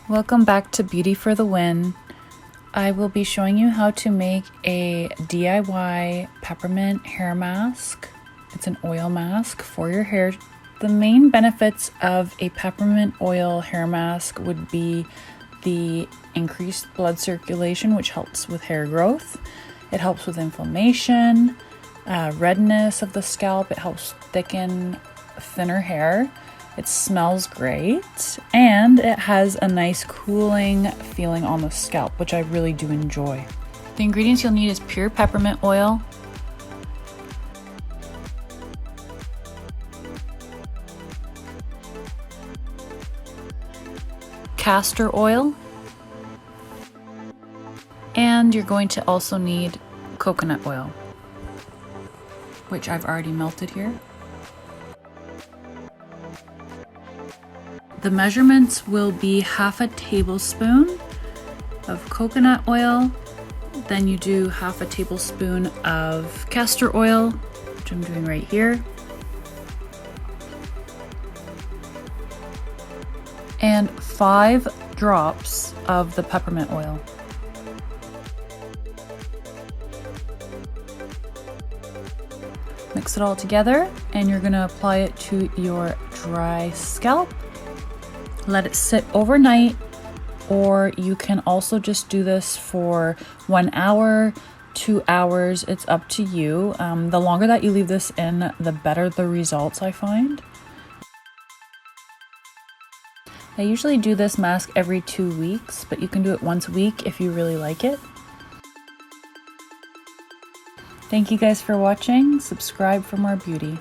Welcome back to Beauty for the Win. I will be showing you how to make a DIY peppermint hair mask. It's an oil mask for your hair. The main benefits of a peppermint oil hair mask would be the increased blood circulation, which helps with hair growth. It helps with inflammation, redness of the scalp. It helps thicken thinner hair. It smells great, and it has a nice cooling feeling on the scalp, which I really do enjoy. The ingredients you'll need is pure peppermint oil, castor oil, and you're going to also need coconut oil, which I've already melted here. The measurements will be half a tablespoon of coconut oil, then you do half a tablespoon of castor oil, which I'm doing right here, and 5 drops of the peppermint oil. Mix it all together, and you're going to apply it to your dry scalp. Let it sit overnight, or you can also just do this for 1 hour, 2 hours. It's up to you. The longer that you leave this in, the better the results I find. I usually do this mask every 2 weeks, but you can do it once a week if you really like it. Thank you guys for watching. Subscribe for more beauty.